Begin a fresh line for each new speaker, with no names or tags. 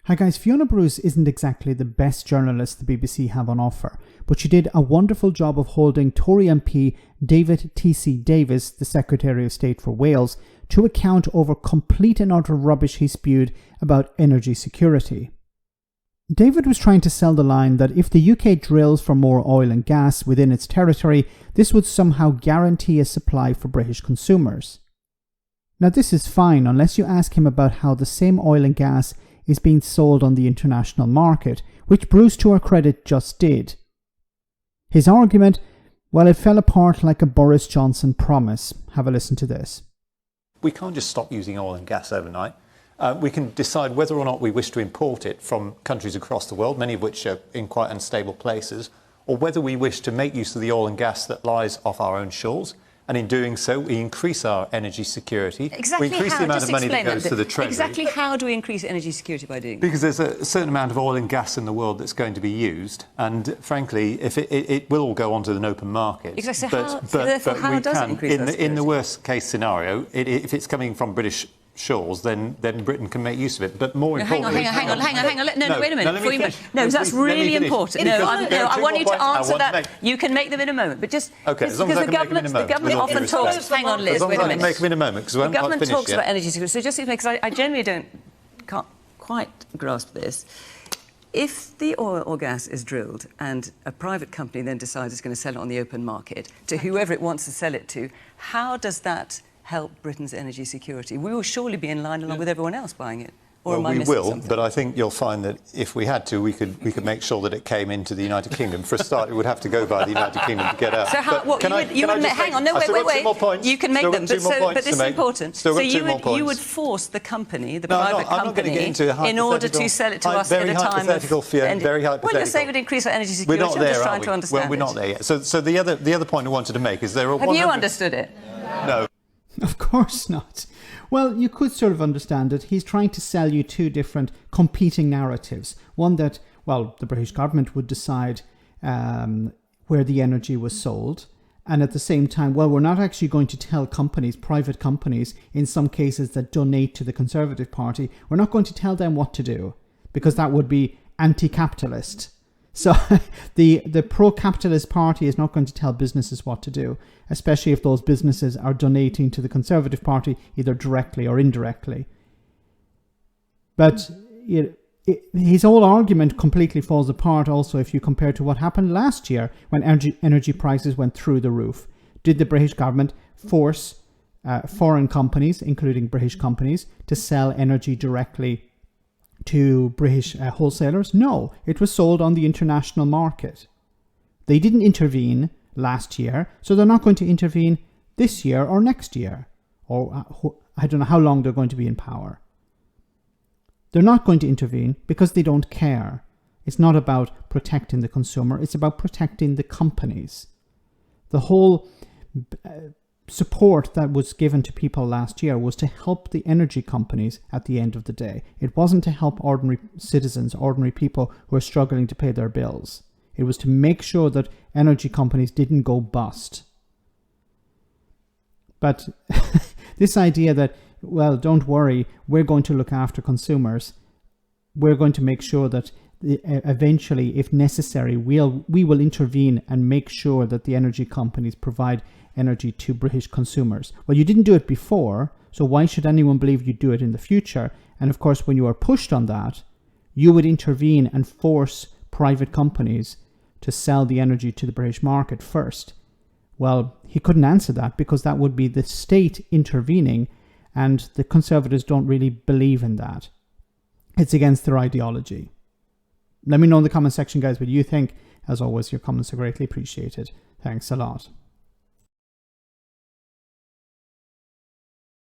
Hi guys, Fiona Bruce isn't exactly the best journalist the BBC have on offer, but she did a wonderful job of holding Tory MP David T.C. Davis, the Secretary of State for Wales, to account over complete and utter rubbish he spewed about energy security. David was trying to sell the line that if the UK drills for more oil and gas within its territory, this would somehow guarantee a supply for British consumers. Now this is fine unless you ask him about how the same oil and gas is being sold on the international market, which Bruce, to her credit, just did. His argument, well, it fell apart like a Boris Johnson promise. Have a listen to this.
We can't just stop using oil and gas overnight. We can decide whether or not we wish to import it from countries across the world, many of which are in quite unstable places, or whether we wish to make use of the oil and gas that lies off our own shores. And in doing so, we increase our energy security.
Exactly
we increase
how?
the amount
Just
of money that goes to the Treasury.
Exactly how do we increase energy security by doing that?
Because there's a certain amount of oil and gas in the world that's going to be used. And frankly, if it will all go onto an open market.
Exactly.
But
how does it increase our security?
In the worst case scenario, if it's coming from British shores, then Britain can make use of it. But more importantly...
Hang on. No, wait a minute. No, that's really important. I want you to answer that. You can make them in a moment, but just...
Okay, as long as I can make them in a moment.
The government often talks... Hang on, Liz,
as long
wait
as
a
I can
minute.
make them in a moment, because we haven't quite finished
The government talks
yet.
about energy security, so just because I generally can't quite grasp this. If the oil or gas is drilled and a private company then decides it's going to sell it on the open market to whoever it wants to sell it to, how does that help Britain's energy security? We will surely be in line along with everyone else buying it. Or
Well,
am I
we
missing
will,
something?
but I think you'll find that if we had to, we could make sure that it came into the United Kingdom. For a start, it would have to go by the United Kingdom to get out.
So how?
But
What,
can
you
I
would
just
hang
make-
on. No,
I've still got two more
wait.
points.
You can make
Still
them,
got two more
but
points
this
to
is
make.
important.
Still
So
got two more
you would
points.
force the company, the
No,
private
I'm not going to
company,
get into a
in order to
hypothetical-
sell it to us
very
at a time
hypothetical,
of...
Fiona, very hypothetical.
Well, you're saying it would increase our energy security.
We're not
I'm
there,
just
are
trying
we?
to understand
Well, we're not
it.
there yet. So the other point I wanted to make is there are
Have you understood it?
No.
Of course not. Well, you could sort of understand it. He's trying to sell you two different competing narratives. One that, well, the British government would decide where the energy was sold. And at the same time, well, we're not actually going to tell companies, private companies, in some cases that donate to the Conservative Party, we're not going to tell them what to do because that would be anti-capitalist. So the pro-capitalist party is not going to tell businesses what to do, especially if those businesses are donating to the Conservative Party either directly or indirectly. But his whole argument completely falls apart also if you compare to what happened last year when energy prices went through the roof. Did the British government force foreign companies, including British companies, to sell energy directly to British wholesalers? No, it was sold on the international market. They didn't intervene last year, so they're not going to intervene this year or next year, or I don't know how long they're going to be in power. They're not going to intervene because they don't care. It's not about protecting the consumer, it's about protecting the companies. The whole support that was given to people last year was to help the energy companies at the end of the day. It wasn't to help ordinary citizens, ordinary people who are struggling to pay their bills. It was to make sure that energy companies didn't go bust. But this idea that, well, don't worry, we're going to look after consumers. We're going to make sure that eventually, if necessary, we will intervene and make sure that the energy companies provide energy to British consumers. Well, you didn't do it before, so why should anyone believe you'd do it in the future? And of course, when you are pushed on that, you would intervene and force private companies to sell the energy to the British market first. Well, he couldn't answer that because that would be the state intervening, and the Conservatives don't really believe in that. It's against their ideology. Let me know in the comment section, guys, what you think. As always, your comments are greatly appreciated. Thanks a lot.